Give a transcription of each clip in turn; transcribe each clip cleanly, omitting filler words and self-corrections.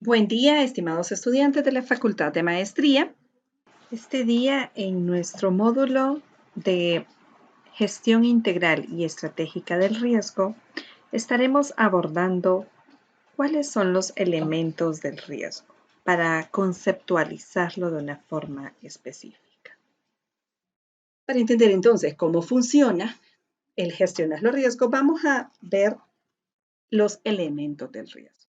Buen día, estimados estudiantes de la Facultad de Maestría. Este día en nuestro módulo de Gestión Integral y Estratégica del Riesgo, estaremos abordando cuáles son los elementos del riesgo para conceptualizarlo de una forma específica. Para entender entonces cómo funciona el gestionar los riesgos, vamos a ver los elementos del riesgo.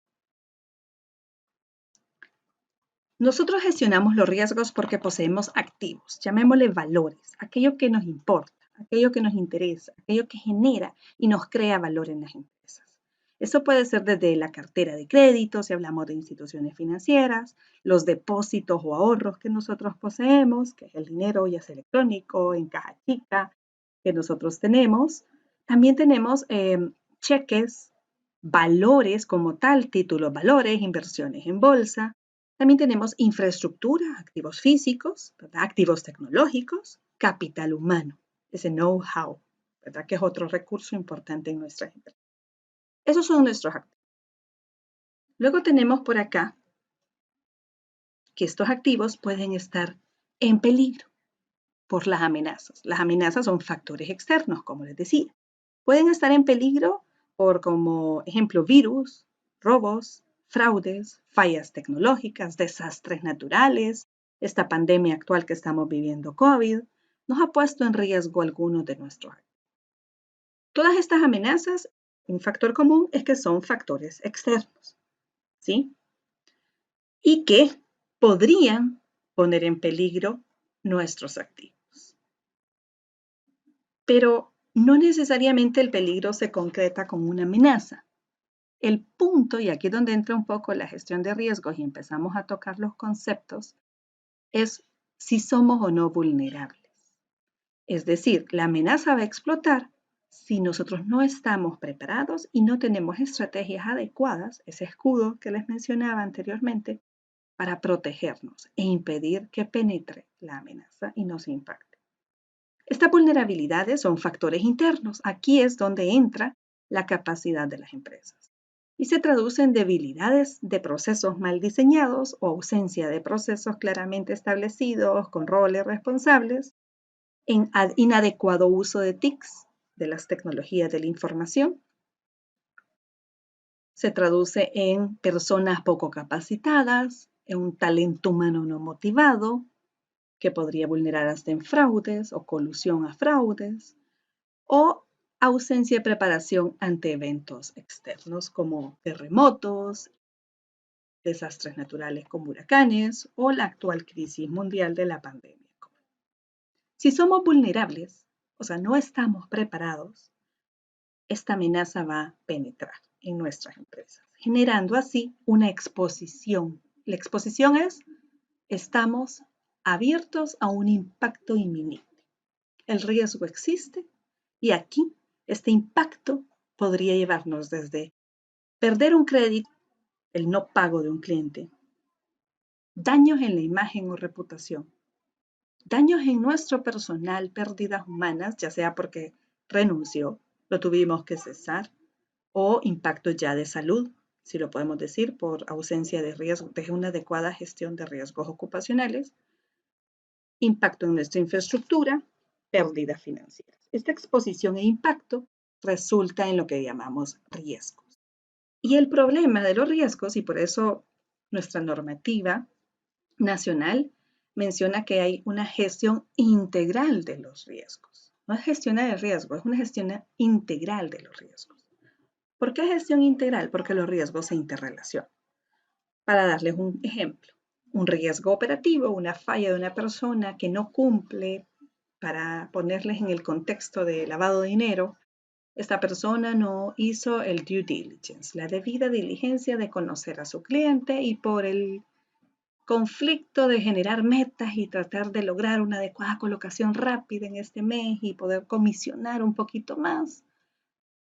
Nosotros gestionamos los riesgos porque poseemos activos, llamémosle valores, aquello que nos importa, aquello que nos interesa, aquello que genera y nos crea valor en las empresas. Eso puede ser desde la cartera de crédito, si hablamos de instituciones financieras, los depósitos o ahorros que nosotros poseemos, que es el dinero ya sea electrónico, en caja chica, que nosotros tenemos. También tenemos cheques, valores como tal, títulos, valores, inversiones en bolsa. También tenemos infraestructura, activos físicos, ¿verdad? Activos tecnológicos, capital humano, ese know-how, ¿verdad? Que es otro recurso importante en nuestra empresa. Esos son nuestros activos. Luego tenemos por acá que estos activos pueden estar en peligro por las amenazas. Las amenazas son factores externos, como les decía. Pueden estar en peligro por, como ejemplo, virus, robos, fraudes, fallas tecnológicas, desastres naturales. Esta pandemia actual que estamos viviendo, COVID, nos ha puesto en riesgo algunos de nuestros activos. Todas estas amenazas, un factor común es que son factores externos, ¿sí? Y que podrían poner en peligro nuestros activos. Pero no necesariamente el peligro se concreta con una amenaza. El punto, y aquí es donde entra un poco la gestión de riesgos y empezamos a tocar los conceptos, es si somos o no vulnerables. Es decir, la amenaza va a explotar si nosotros no estamos preparados y no tenemos estrategias adecuadas, ese escudo que les mencionaba anteriormente, para protegernos e impedir que penetre la amenaza y nos impacte. Estas vulnerabilidades son factores internos. Aquí es donde entra la capacidad de las empresas. Y se traduce en debilidades de procesos mal diseñados o ausencia de procesos claramente establecidos con roles responsables, en inadecuado uso de TICs, de las tecnologías de la información. Se traduce en personas poco capacitadas, en un talento humano no motivado, que podría vulnerar hasta en fraudes o colusión a fraudes, o ausencia de preparación ante eventos externos como terremotos, desastres naturales como huracanes o la actual crisis mundial de la pandemia. Si somos vulnerables, o sea, no estamos preparados, esta amenaza va a penetrar en nuestras empresas, generando así una exposición. La exposición es, estamos abiertos a un impacto inminente. El riesgo existe y aquí este impacto podría llevarnos desde perder un crédito, el no pago de un cliente, daños en la imagen o reputación, daños en nuestro personal, pérdidas humanas, ya sea porque renunció, lo tuvimos que cesar, o impacto ya de salud, si lo podemos decir, por ausencia de riesgo, de una adecuada gestión de riesgos ocupacionales, impacto en nuestra infraestructura, pérdidas financieras. Esta exposición e impacto resulta en lo que llamamos riesgos. Y el problema de los riesgos, y por eso nuestra normativa nacional menciona que hay una gestión integral de los riesgos. No es gestionar el riesgo, es una gestión integral de los riesgos. ¿Por qué gestión integral? Porque los riesgos se interrelacionan. Para darles un ejemplo, un riesgo operativo, una falla de una persona que no cumple, para ponerles en el contexto de lavado de dinero, esta persona no hizo el due diligence, la debida diligencia de conocer a su cliente y por el conflicto de generar metas y tratar de lograr una adecuada colocación rápida en este mes y poder comisionar un poquito más,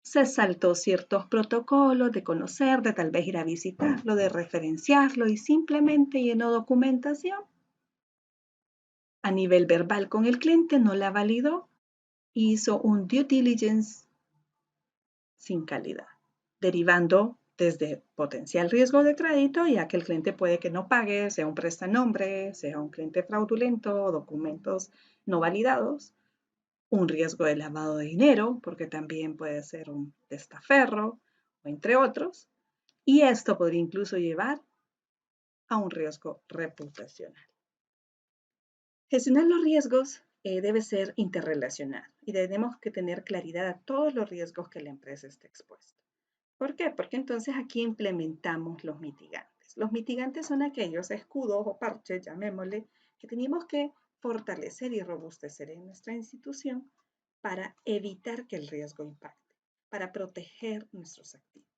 se saltó ciertos protocolos de conocer, de tal vez ir a visitarlo, de referenciarlo y simplemente llenó documentación a nivel verbal con el cliente, no la validó, hizo un due diligence sin calidad, derivando desde potencial riesgo de crédito, ya que el cliente puede que no pague, sea un prestanombre, sea un cliente fraudulento, documentos no validados, un riesgo de lavado de dinero, porque también puede ser un testaferro, entre otros, y esto podría incluso llevar a un riesgo reputacional. Gestionar los riesgos debe ser interrelacionado y tenemos que tener claridad a todos los riesgos que la empresa esté expuesta. ¿Por qué? Porque entonces aquí implementamos los mitigantes. Los mitigantes son aquellos escudos o parches, llamémosle, que tenemos que fortalecer y robustecer en nuestra institución para evitar que el riesgo impacte, para proteger nuestros activos.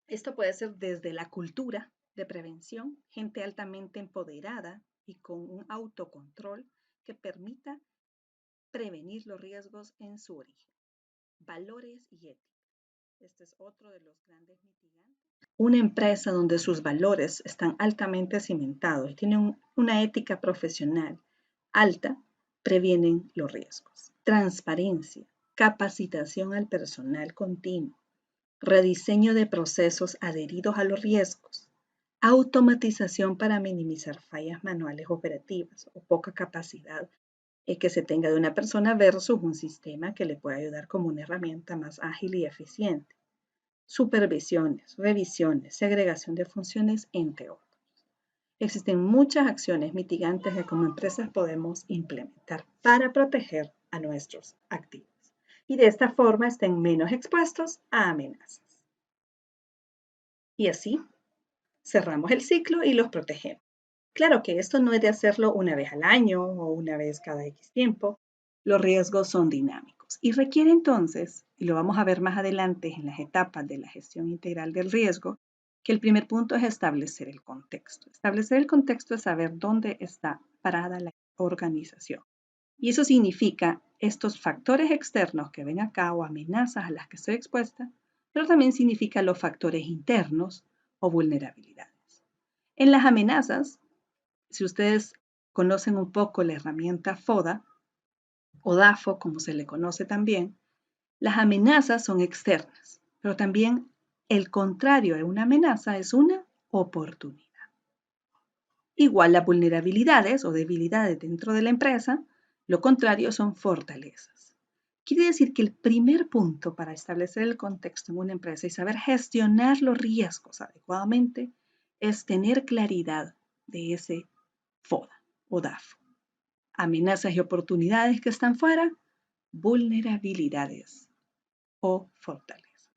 Esto puede ser desde la cultura de prevención, gente altamente empoderada y con un autocontrol que permita prevenir los riesgos en su origen. Valores y ética. Este es otro de los grandes mitigantes. Una empresa donde sus valores están altamente cimentados y tienen una ética profesional alta, previenen los riesgos. Transparencia, capacitación al personal continuo, rediseño de procesos adheridos a los riesgos, automatización para minimizar fallas manuales operativas o poca capacidad que se tenga de una persona versus un sistema que le pueda ayudar como una herramienta más ágil y eficiente. Supervisiones, revisiones, segregación de funciones, entre otros. Existen muchas acciones mitigantes que como empresas podemos implementar para proteger a nuestros activos y de esta forma estén menos expuestos a amenazas. Y así cerramos el ciclo y los protegemos. Claro que esto no es de hacerlo una vez al año o una vez cada X tiempo. Los riesgos son dinámicos y requiere entonces, y lo vamos a ver más adelante en las etapas de la gestión integral del riesgo, que el primer punto es establecer el contexto. Establecer el contexto es saber dónde está parada la organización. Y eso significa estos factores externos que ven acá o amenazas a las que estoy expuesta, pero también significa los factores internos o vulnerabilidades. En las amenazas, si ustedes conocen un poco la herramienta FODA o DAFO, como se le conoce también, las amenazas son externas, pero también el contrario de una amenaza es una oportunidad. Igual las vulnerabilidades o debilidades dentro de la empresa, lo contrario son fortalezas. Quiere decir que el primer punto para establecer el contexto en una empresa y saber gestionar los riesgos adecuadamente es tener claridad de ese FODA o DAFO. Amenazas y oportunidades que están fuera, vulnerabilidades o fortalezas.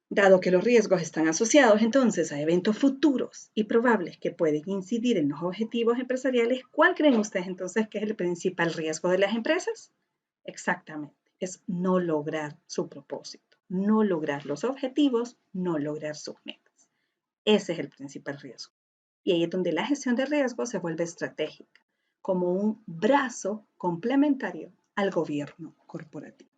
Dado que los riesgos están asociados entonces a eventos futuros y probables que pueden incidir en los objetivos empresariales, ¿cuál creen ustedes entonces que es el principal riesgo de las empresas? Exactamente, es no lograr su propósito, no lograr los objetivos, no lograr sus metas. Ese es el principal riesgo. Y ahí es donde la gestión de riesgos se vuelve estratégica, como un brazo complementario al gobierno corporativo.